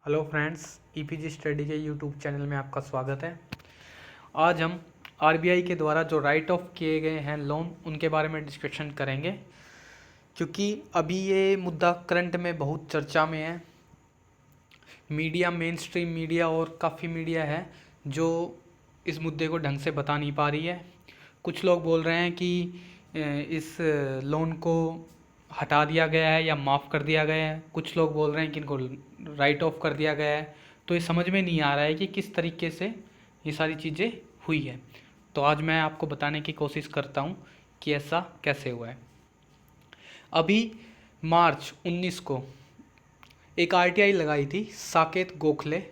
Hello friends, e-PG study के YouTube channel में आपका स्वागत है। आज हम आरबीआई के द्वारा जो राइट ऑफ किए गए हैं लोन उनके बारे में डिस्कशन करेंगे, क्योंकि अभी ये मुद्दा करंट में बहुत चर्चा में है। मीडिया, मेन स्ट्रीम मीडिया और काफ़ी मीडिया है जो इस मुद्दे को ढंग से बता नहीं पा रही है। कुछ लोग बोल रहे हैं कि इस लोन को हटा दिया गया है या माफ़ कर दिया गया है। कुछ लोग बोल रहे हैं कि इनको राइट ऑफ कर दिया गया है। तो ये समझ में नहीं आ रहा है कि किस तरीके से ये सारी चीज़ें हुई है। तो आज मैं आपको बताने की कोशिश करता हूँ कि ऐसा कैसे हुआ है। अभी मार्च 19 को एक आरटीआई लगाई थी साकेत गोखले,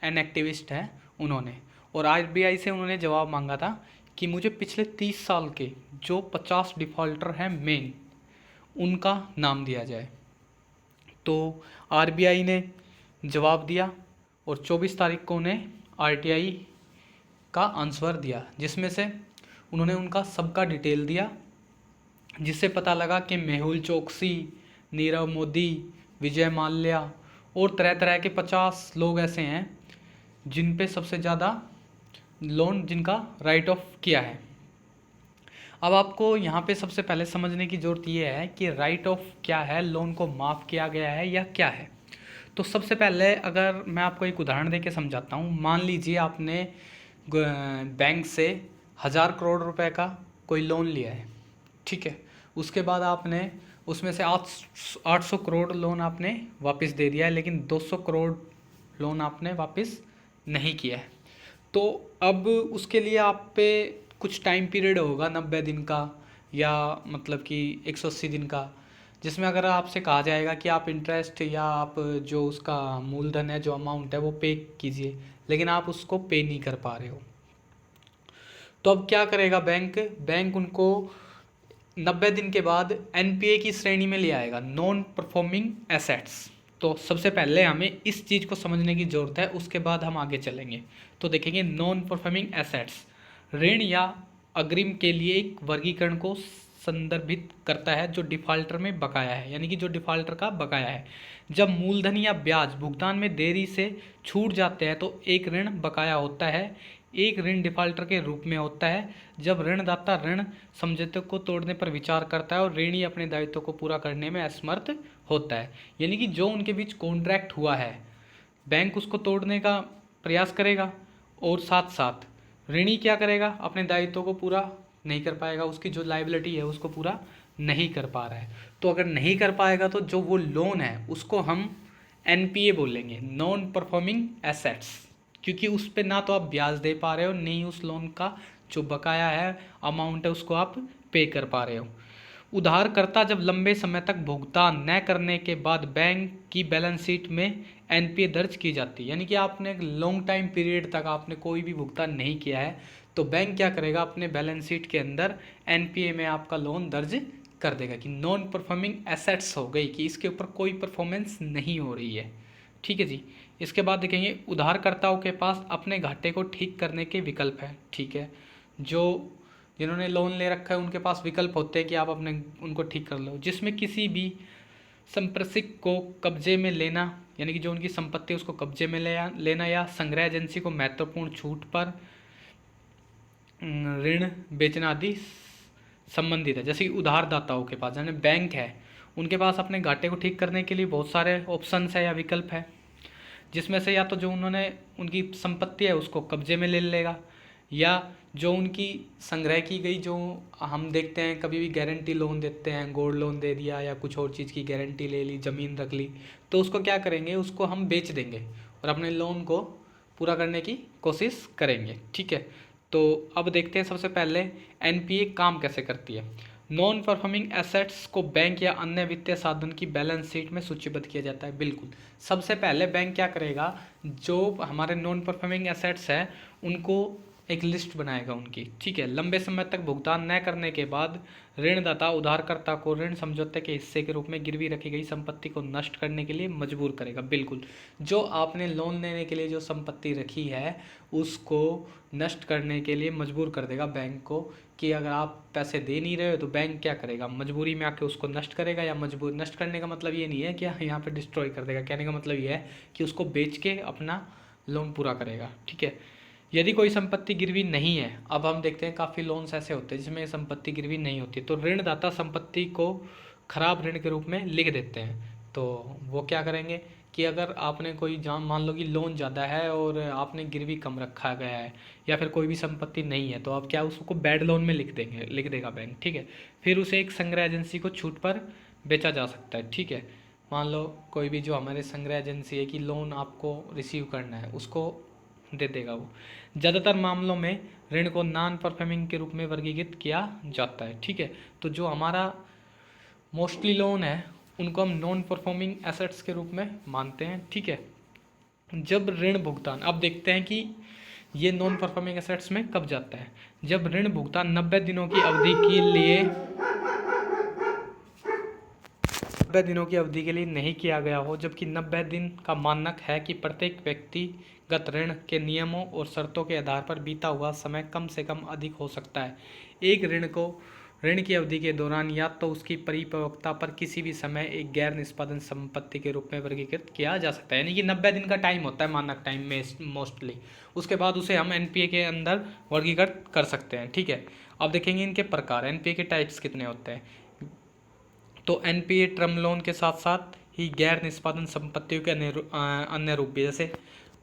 एन एक्टिविस्ट हैं उन्होंने, और आरबीआई से उन्होंने जवाब मांगा था कि मुझे पिछले 30 साल के जो 50 डिफ़ॉल्टर हैं मेन, उनका नाम दिया जाए। तो आरबीआई ने जवाब दिया और 24 तारीख को उन्हें आरटीआई का आंसर दिया, जिसमें से उन्होंने उनका सबका डिटेल दिया, जिससे पता लगा कि मेहुल चोकसी, नीरव मोदी, विजय माल्या और तरह तरह के 50 लोग ऐसे हैं जिन पे सबसे ज़्यादा लोन जिनका राइट ऑफ किया है। अब आपको यहाँ पे सबसे पहले समझने की ज़रूरत ये है कि राइट ऑफ क्या है, लोन को माफ़ किया गया है या क्या है। तो सबसे पहले अगर मैं आपको एक उदाहरण देके समझाता हूँ। मान लीजिए आपने बैंक से 1000 करोड़ रुपए का कोई लोन लिया है, ठीक है। उसके बाद आपने उसमें से 800 करोड़ लोन आपने वापस दे दिया है, लेकिन 200 करोड़ लोन आपने वापस नहीं किया है। तो अब उसके लिए आप पे कुछ टाइम पीरियड होगा 90 दिन का, या मतलब कि 180 दिन का, जिसमें अगर आपसे कहा जाएगा कि आप इंटरेस्ट या आप जो उसका मूलधन है, जो अमाउंट है वो पे कीजिए, लेकिन आप उसको पे नहीं कर पा रहे हो। तो अब क्या करेगा बैंक उनको 90 दिन के बाद एनपीए की श्रेणी में ले आएगा, नॉन परफॉर्मिंग एसेट्स। तो सबसे पहले हमें इस चीज़ को समझने की ज़रूरत है, उसके बाद हम आगे चलेंगे। तो देखेंगे नॉन परफॉर्मिंग एसेट्स ऋण या अग्रिम के लिए एक वर्गीकरण को संदर्भित करता है जो डिफाल्टर में बकाया है, यानी कि जो डिफाल्टर का बकाया है। जब मूलधन या ब्याज भुगतान में देरी से छूट जाते हैं तो एक ऋण बकाया होता है, एक ऋण डिफाल्टर के रूप में होता है। जब ऋणदाता ऋण समझौते को तोड़ने पर विचार करता है और ऋणी अपने दायित्व को पूरा करने में असमर्थ होता है, यानी कि जो उनके बीच कॉन्ट्रैक्ट हुआ है, बैंक उसको तोड़ने का प्रयास करेगा और साथ साथ ऋणी क्या करेगा, अपने दायित्व को पूरा नहीं कर पाएगा, उसकी जो लाइबिलिटी है उसको पूरा नहीं कर पा रहा है। तो अगर नहीं कर पाएगा तो जो वो लोन है उसको हम एनपीए बोलेंगे, नॉन परफॉर्मिंग एसेट्स, क्योंकि उस पर ना तो आप ब्याज दे पा रहे हो, नहीं उस लोन का जो बकाया है अमाउंट है उसको आप पे कर पा रहे हो। उधारकर्ता जब लंबे समय तक भुगतान न करने के बाद बैंक की बैलेंस शीट में एनपीए दर्ज की जाती है, यानी कि आपने लॉन्ग टाइम पीरियड तक आपने कोई भी भुगतान नहीं किया है, तो बैंक क्या करेगा, अपने बैलेंस शीट के अंदर एनपीए में आपका लोन दर्ज कर देगा कि नॉन परफॉर्मिंग एसेट्स हो गई, कि इसके ऊपर कोई परफॉर्मेंस नहीं हो रही है। ठीक है जी। इसके बाद देखेंगे उधारकर्ताओं के पास अपने घाटे को ठीक करने के विकल्प है। ठीक है, जो जिन्होंने लोन ले रखा है उनके पास विकल्प होते हैं कि आप अपने उनको ठीक कर लो, जिसमें किसी भी संप्रेषक को कब्जे में लेना, यानी कि जो उनकी संपत्ति है उसको कब्जे में लेना, या संग्रह एजेंसी को महत्वपूर्ण छूट पर ऋण बेचना आदि संबंधित है। जैसे कि उधारदाताओं के पास, यानी बैंक है, उनके पास अपने घाटे को ठीक करने के लिए बहुत सारे ऑप्शंस है या विकल्प है, जिसमें से या तो जो उन्होंने उनकी संपत्ति है उसको कब्जे में ले लेगा, या जो उनकी संग्रह की गई, जो हम देखते हैं कभी भी गारंटी लोन देते हैं, गोल्ड लोन दे दिया या कुछ और चीज़ की गारंटी ले ली, ज़मीन रख ली, तो उसको क्या करेंगे, उसको हम बेच देंगे और अपने लोन को पूरा करने की कोशिश करेंगे। ठीक है, तो अब देखते हैं सबसे पहले एनपीए काम कैसे करती है। नॉन परफॉर्मिंग एसेट्स को बैंक या अन्य वित्तीय साधन की बैलेंस शीट में सूचीबद्ध किया जाता है। बिल्कुल, सबसे पहले बैंक क्या करेगा, जो हमारे नॉन परफॉर्मिंग एसेट्स है उनको एक लिस्ट बनाएगा उनकी, ठीक है। लंबे समय तक भुगतान न करने के बाद ऋणदाता उधारकर्ता को ऋण समझौते के हिस्से के रूप में गिरवी रखी गई संपत्ति को नष्ट करने के लिए मजबूर करेगा। बिल्कुल, जो आपने लोन लेने के लिए जो संपत्ति रखी है उसको नष्ट करने के लिए मजबूर कर देगा बैंक को, कि अगर आप पैसे दे नहीं रहे हो तो बैंक क्या करेगा, मजबूरी में आके उसको नष्ट करेगा। या मजबूर नष्ट करने का मतलब ये नहीं है कि यहाँ पे डिस्ट्रॉय कर देगा, कहने का मतलब ये है कि उसको बेच के अपना लोन पूरा करेगा, ठीक है। यदि कोई संपत्ति गिरवी नहीं है, अब हम देखते हैं काफ़ी लोन्स ऐसे होते हैं जिसमें संपत्ति गिरवी नहीं होती, तो ऋणदाता संपत्ति को खराब ऋण के रूप में लिख देते हैं। तो वो क्या करेंगे कि अगर आपने कोई मान लो कि लोन ज़्यादा है और आपने गिरवी कम रखा गया है या फिर कोई भी संपत्ति नहीं है, तो आप क्या उसको बैड लोन में लिख देगा बैंक, ठीक है। फिर उसे एक संग्रह एजेंसी को छूट पर बेचा जा सकता है, ठीक है। मान लो कोई भी जो हमारे संग्रह एजेंसी है कि लोन आपको रिसीव करना है, उसको दे देगा वो। ज़्यादातर मामलों में ऋण को नॉन परफॉर्मिंग के रूप में वर्गीकृत किया जाता है, ठीक है। तो जो हमारा मोस्टली लोन है उनको हम नॉन परफॉर्मिंग एसेट्स के रूप में मानते हैं, ठीक है। जब ऋण भुगतान, अब देखते हैं कि ये नॉन परफॉर्मिंग एसेट्स में कब जाता है, जब ऋण भुगतान 90 दिनों की अवधि के लिए 90 दिनों की अवधि के लिए नहीं किया गया हो, जबकि 90 दिन का मानक है कि प्रत्येक व्यक्तिगत ऋण के नियमों और शर्तों के आधार पर बीता हुआ समय कम से कम अधिक हो सकता है। एक ऋण को ऋण की अवधि के दौरान या तो उसकी परिपक्वता पर किसी भी समय एक गैर निष्पादन संपत्ति के रूप में वर्गीकृत किया जा सकता है। यानी कि 90 दिन का टाइम होता है मानक टाइम में मोस्टली, उसके बाद उसे हम एनपीए के अंदर वर्गीकृत कर सकते हैं, ठीक है। अब देखेंगे इनके प्रकार, एनपीए के टाइप्स कितने होते हैं। तो एनपीए टर्म लोन के साथ साथ ही गैर निष्पादन संपत्तियों के अन्य रूप भी, जैसे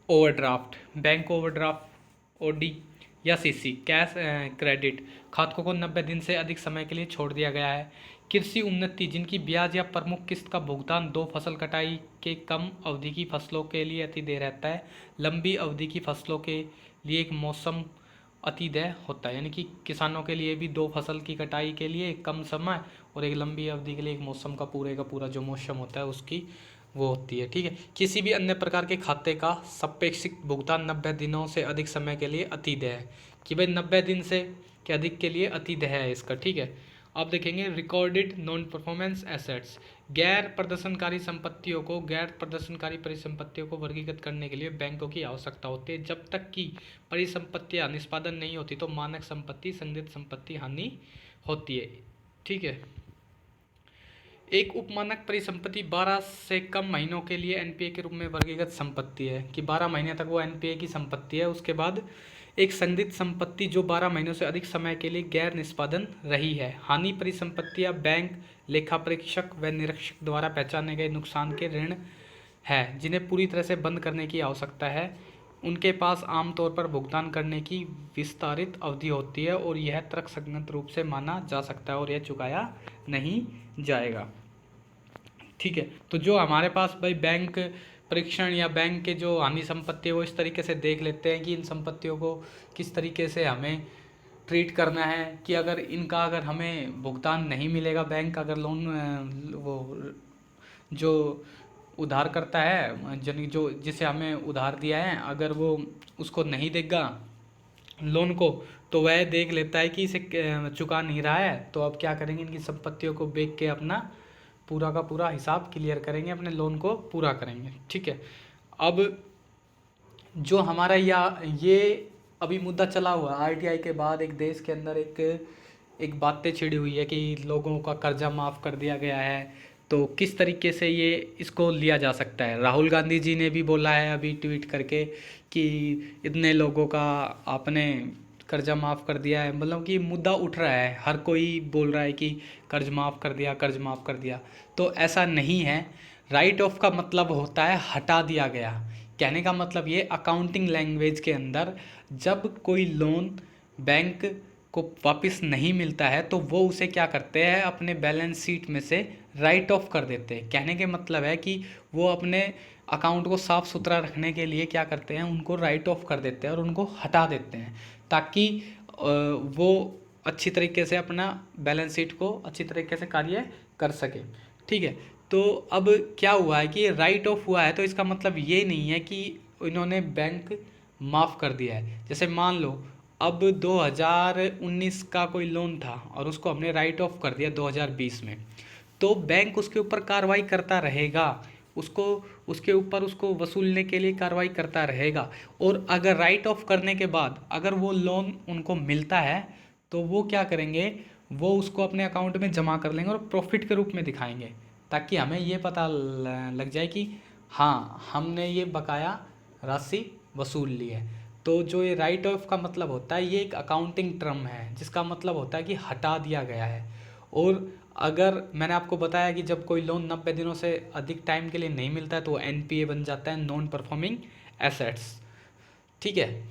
ओवरड्राफ्ट, बैंक ओवरड्राफ्ट ओडी या सीसी, कैश क्रेडिट, खातों को 90 दिन से अधिक समय के लिए छोड़ दिया गया है। कृषि उन्नति, जिनकी ब्याज या प्रमुख किस्त का भुगतान 2 फसल कटाई के कम अवधि की फसलों के लिए अतिदेय रहता है। लंबी अवधि की फसलों के लिए एक मौसम अतिदेय होता है, यानी कि किसानों के लिए भी 2 फसल की कटाई के लिए कम समय और एक लंबी अवधि के लिए एक मौसम का पूरा जो मौसम होता है उसकी वो होती है, ठीक है। किसी भी अन्य प्रकार के खाते का सापेक्षिक भुगतान 90 दिनों से अधिक समय के लिए अतिदेय है, कि भाई 90 दिन से के अधिक के लिए अतिदेय है इसका, ठीक है। अब देखेंगे रिकॉर्डेड नॉन परफॉर्मेंस एसेट्स, गैर प्रदर्शनकारी संपत्तियों को गैर प्रदर्शनकारी परिसंपत्तियों को वर्गीकृत करने के लिए बैंकों की आवश्यकता होती है। जब तक कि परिसंपत्तियां निष्पादन नहीं होती तो मानक संपत्ति संदिग्ध संपत्ति हानि होती है, ठीक है। एक उपमानक परिसंपत्ति 12 से कम महीनों के लिए एनपीए के रूप में वर्गीकृत संपत्ति है, कि 12 महीने तक वो एनपीए की संपत्ति है। उसके बाद एक संदिग्ध संपत्ति जो 12 महीनों से अधिक समय के लिए गैर निष्पादन रही है। हानि परिसंपत्तियां बैंक, लेखा परीक्षक व निरीक्षक द्वारा पहचाने गए नुकसान के ऋण है, जिन्हें पूरी तरह से बंद करने की आवश्यकता है। उनके पास आमतौर पर भुगतान करने की विस्तारित अवधि होती है और यह तर्कसंगत रूप से माना जा सकता है और यह चुकाया नहीं जाएगा, ठीक है। तो जो हमारे पास भाई बैंक परीक्षण या बैंक के जो हानि संपत्ति है वो इस तरीके से देख लेते हैं कि इन संपत्तियों को किस तरीके से हमें ट्रीट करना है, कि अगर हमें भुगतान नहीं मिलेगा, बैंक अगर लोन वो जो उधार करता है जो जिसे हमें उधार दिया है, अगर वो उसको नहीं देगा लोन को, तो वह देख लेता है कि इसे चुका नहीं रहा है, तो अब क्या करेंगे, इनकी संपत्तियों को बेच के अपना पूरा का पूरा हिसाब क्लियर करेंगे, अपने लोन को पूरा करेंगे, ठीक है। अब जो हमारा ये अभी मुद्दा चला हुआ आरटीआई के बाद एक देश के अंदर एक बातें छिड़ी हुई है कि लोगों का कर्जा माफ़ कर दिया गया है, तो किस तरीके से ये इसको लिया जा सकता है। राहुल गांधी जी ने भी बोला है अभी ट्वीट करके कि इतने लोगों का आपने कर्जा माफ़ कर दिया है, मतलब कि मुद्दा उठ रहा है, हर कोई बोल रहा है कि कर्ज माफ़ कर दिया, कर्ज माफ़ कर दिया। तो ऐसा नहीं है। राइट ऑफ का मतलब होता है हटा दिया गया, कहने का मतलब ये अकाउंटिंग लैंग्वेज के अंदर जब कोई लोन बैंक को वापस नहीं मिलता है तो वो उसे क्या करते हैं, अपने बैलेंस शीट में से राइट ऑफ कर देते हैं। कहने के मतलब है कि वो अपने अकाउंट को साफ़ सुथरा रखने के लिए क्या करते हैं, उनको राइट ऑफ कर देते हैं और उनको हटा देते हैं, ताकि वो अच्छी तरीके से अपना बैलेंस शीट को अच्छी तरीके से कार्य कर सके, ठीक है। तो अब क्या हुआ है कि राइट ऑफ हुआ है, तो इसका मतलब ये नहीं है कि इन्होंने बैंक माफ़ कर दिया है। जैसे मान लो अब 2019 का कोई लोन था और उसको हमने राइट ऑफ कर दिया 2020 में, तो बैंक उसके ऊपर कार्रवाई करता रहेगा, उसको उसके ऊपर उसको वसूलने के लिए कार्रवाई करता रहेगा। और अगर राइट ऑफ करने के बाद अगर वो लोन उनको मिलता है तो वो क्या करेंगे, वो उसको अपने अकाउंट में जमा कर लेंगे और प्रॉफिट के रूप में दिखाएंगे, ताकि हमें ये पता लग जाए कि हाँ हमने ये बकाया राशि वसूल ली है। तो जो ये राइट ऑफ का मतलब होता है, ये एक अकाउंटिंग टर्म है जिसका मतलब होता है कि हटा दिया गया है। और अगर मैंने आपको बताया कि जब कोई लोन 90 दिनों से अधिक टाइम के लिए नहीं मिलता है तो वो एनपीए बन जाता है, नॉन परफॉर्मिंग एसेट्स। ठीक है,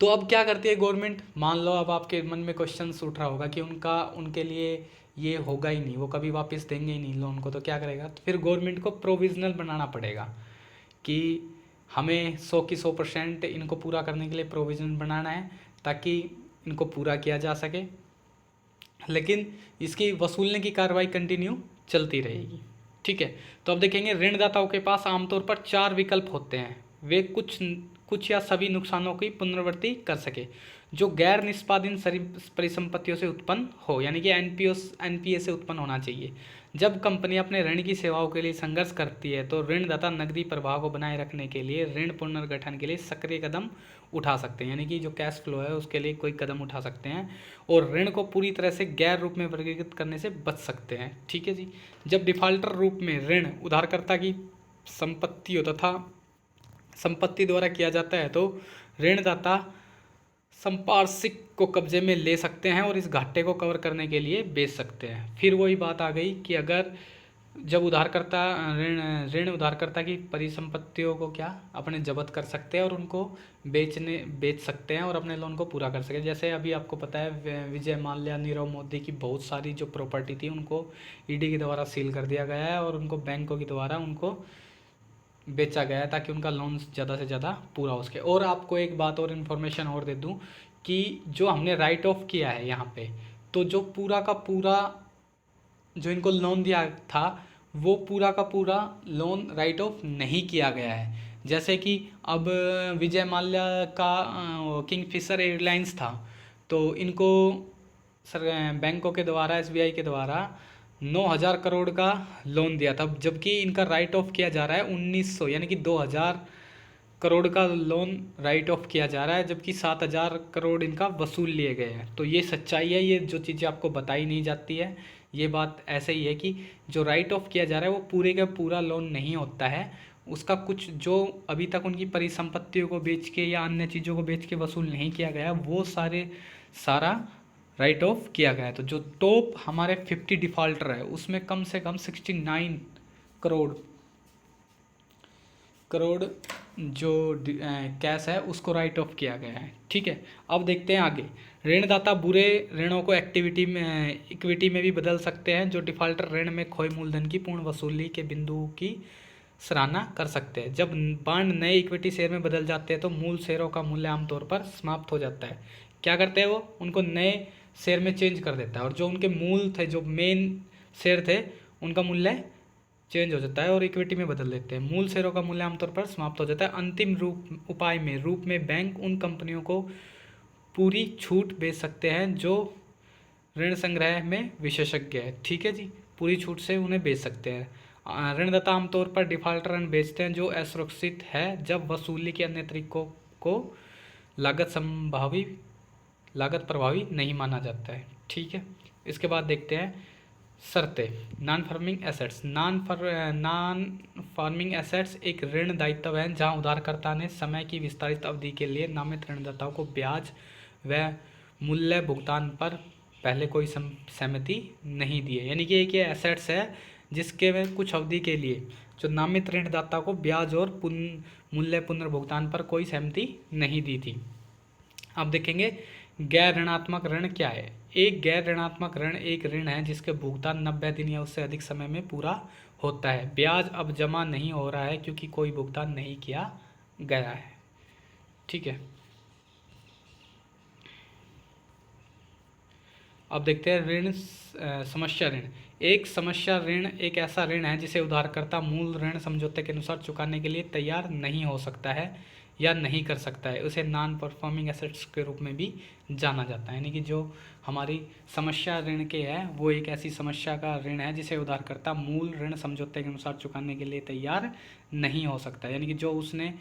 तो अब क्या करती है गवर्नमेंट, मान लो अब आपके मन में क्वेश्चन उठ रहा होगा कि उनके लिए ये होगा ही नहीं, वो कभी वापस देंगे ही नहीं लोन को, तो क्या करेगा, तो फिर गवर्नमेंट को प्रोविजनल बनाना पड़ेगा कि हमें 100 की 100% इनको पूरा करने के लिए प्रोविज़न बनाना है ताकि इनको पूरा किया जा सके। लेकिन इसकी वसूलने की कार्रवाई कंटिन्यू चलती रहेगी। ठीक है, तो अब देखेंगे ऋणदाताओं के पास आमतौर पर 4 विकल्प होते हैं, वे कुछ या सभी नुकसानों की पुनरावृत्ति कर सके जो गैर निष्पादन परिसंपत्तियों से उत्पन्न हो, यानी कि एनपीए से उत्पन्न होना चाहिए। जब कंपनी अपने ऋण की सेवाओं के लिए संघर्ष करती है तो ऋणदाता नकदी प्रवाह को बनाए रखने के लिए ऋण पुनर्गठन के लिए सक्रिय कदम उठा सकते हैं, यानी कि जो कैश फ्लो है उसके लिए कोई कदम उठा सकते हैं और ऋण को पूरी तरह से गैर रूप में वर्गीकृत करने से बच सकते हैं। ठीक है जी, जब डिफाल्टर रूप में ऋण उधारकर्ता की संपत्तियों तथा संपत्ति द्वारा किया जाता है तो ऋणदाता संपार्श्विक को कब्जे में ले सकते हैं और इस घाटे को कवर करने के लिए बेच सकते हैं। फिर वही बात आ गई कि अगर जब उधारकर्ता ऋण उधारकर्ता की परिसंपत्तियों को क्या अपने जब्त कर सकते हैं और उनको बेच सकते हैं और अपने लोन को पूरा कर सके। जैसे अभी आपको पता है विजय माल्या, नीरव मोदी की बहुत सारी जो प्रॉपर्टी थी उनको ईडी के द्वारा सील कर दिया गया है और उनको बैंकों के द्वारा उनको बेचा गया है ताकि उनका लोन ज़्यादा से ज़्यादा पूरा हो सके। और आपको एक बात और इन्फॉर्मेशन और दे दूं कि जो हमने राइट ऑफ किया है यहाँ पे, तो जो पूरा का पूरा जो इनको लोन दिया था वो पूरा का पूरा लोन राइट ऑफ नहीं किया गया है। जैसे कि अब विजय माल्या का किंगफिशर एयरलाइंस था, तो इनको बैंकों के द्वारा एसबीआई के द्वारा 9,000 करोड़ का लोन दिया था, जबकि इनका राइट ऑफ किया जा रहा है 1900 यानी कि 2,000 करोड़ का लोन राइट ऑफ किया जा रहा है, जबकि 7,000 करोड़ इनका वसूल लिए गए हैं। तो ये सच्चाई है, ये जो चीज़ें आपको बताई नहीं जाती है ये बात ऐसे ही है कि जो राइट ऑफ किया जा रहा है वो पूरे का पूरा लोन नहीं होता है, उसका कुछ जो अभी तक उनकी परिसंपत्तियों को बेच के या अन्य चीज़ों को बेच के वसूल नहीं किया गया वो सारा राइट ऑफ किया गया है। तो जो टॉप हमारे 50 डिफ़ॉल्टर है उसमें कम से कम 69 करोड़ जो कैश है उसको राइट ऑफ किया गया है। ठीक है, अब देखते हैं आगे। ऋणदाता बुरे ऋणों को इक्विटी में भी बदल सकते हैं। जो डिफ़ॉल्टर ऋण में खोए मूलधन की पूर्ण वसूली के बिंदु की सराहना कर सकते हैं। जब बांड नए इक्विटी शेयर में बदल जाते हैं तो मूल शेयरों का मूल्य आमतौर पर समाप्त हो जाता है। क्या करते हैं वो उनको नए शेयर में चेंज कर देता है और जो उनके मूल थे, जो मेन शेयर थे, उनका मूल्य चेंज हो जाता है और इक्विटी में बदल देते हैं। मूल शेयरों का मूल्य आमतौर पर समाप्त हो जाता है। अंतिम उपाय में बैंक उन कंपनियों को पूरी छूट बेच सकते हैं जो ऋण संग्रह में विशेषज्ञ है। ठीक है जी, पूरी छूट से उन्हें बेच सकते हैं। ऋणदाता आमतौर पर डिफॉल्टर ऋण बेचते हैं जो असुरक्षित है जब वसूली के अन्य तरीकों को लागत प्रभावी नहीं माना जाता है। ठीक है, इसके बाद देखते हैं शर्तें। नॉन फार्मिंग एसेट्स एक ऋण दायित्व है जहां उधारकर्ता ने समय की विस्तारित अवधि के लिए नामित ऋणदाताओं को ब्याज व मूल्य भुगतान पर पहले कोई सहमति नहीं दी है। यानी कि एक ये एसेट्स है जिसके में कुछ अवधि के लिए जो नामित ऋणदाता को ब्याज और मूल्य पुनर्भुगतान पर कोई सहमति नहीं दी थी। अब देखेंगे गैर ऋणात्मक ऋण क्या है। एक गैर ऋणात्मक ऋण एक ऋण है जिसके भुगतान 90 दिन या उससे अधिक समय में पूरा होता है। ब्याज अब जमा नहीं हो रहा है क्योंकि कोई भुगतान नहीं किया गया है। ठीक है, अब देखते हैं ऋण समस्या ऋण। एक समस्या ऋण एक ऐसा ऋण है जिसे उधारकर्ता मूल ऋण समझौते के अनुसार चुकाने के लिए तैयार नहीं हो सकता है या नहीं कर सकता है, उसे नॉन परफॉर्मिंग एसेट्स के रूप में भी जाना जाता है। यानी कि जो हमारी समस्या ऋण के है वो एक ऐसी समस्या का ऋण है जिसे उधारकर्ता मूल ऋण समझौते के अनुसार चुकाने के लिए तैयार नहीं हो सकता। यानी कि जो उसने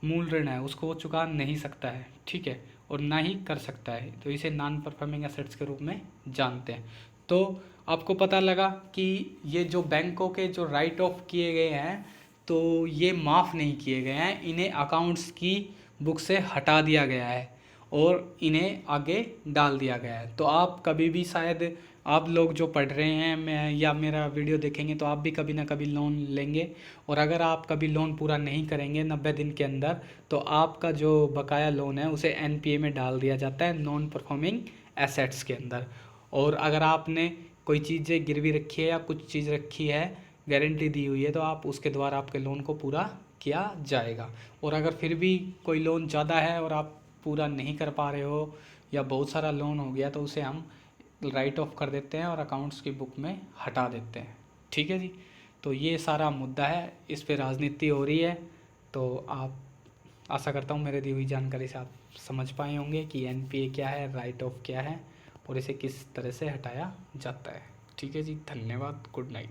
मूल ऋण है उसको वो चुका नहीं सकता है, ठीक है, और ना ही कर सकता है, तो इसे नॉन परफॉर्मिंग एसेट्स के रूप में जानते हैं। तो आपको पता लगा कि ये जो बैंकों के जो राइट ऑफ किए गए हैं तो ये माफ़ नहीं किए गए हैं, इन्हें अकाउंट्स की बुक से हटा दिया गया है और इन्हें आगे डाल दिया गया है। तो आप कभी भी शायद आप लोग जो पढ़ रहे हैं मैं या मेरा वीडियो देखेंगे तो आप भी कभी ना कभी लोन लेंगे, और अगर आप कभी लोन पूरा नहीं करेंगे 90 दिन के अंदर तो आपका जो बकाया लोन है उसे एनपीए में डाल दिया जाता है, नॉन परफॉर्मिंग एसेट्स के अंदर। और अगर आपने कोई चीज़ें गिरवी रखी है या कुछ चीज़ रखी है, गारंटी दी हुई है, तो आप उसके द्वारा आपके लोन को पूरा किया जाएगा। और अगर फिर भी कोई लोन ज़्यादा है और आप पूरा नहीं कर पा रहे हो या बहुत सारा लोन हो गया तो उसे हम राइट ऑफ कर देते हैं और अकाउंट्स की बुक में हटा देते हैं, ठीक है जी। तो ये सारा मुद्दा है, इस पे राजनीति हो रही है। तो आप आशा करता हूँ मेरे दी हुई जानकारी से आप समझ पाए होंगे कि एनपीए क्या है, राइट ऑफ क्या है और इसे किस तरह से हटाया जाता है। ठीक है जी, धन्यवाद, गुड नाइट।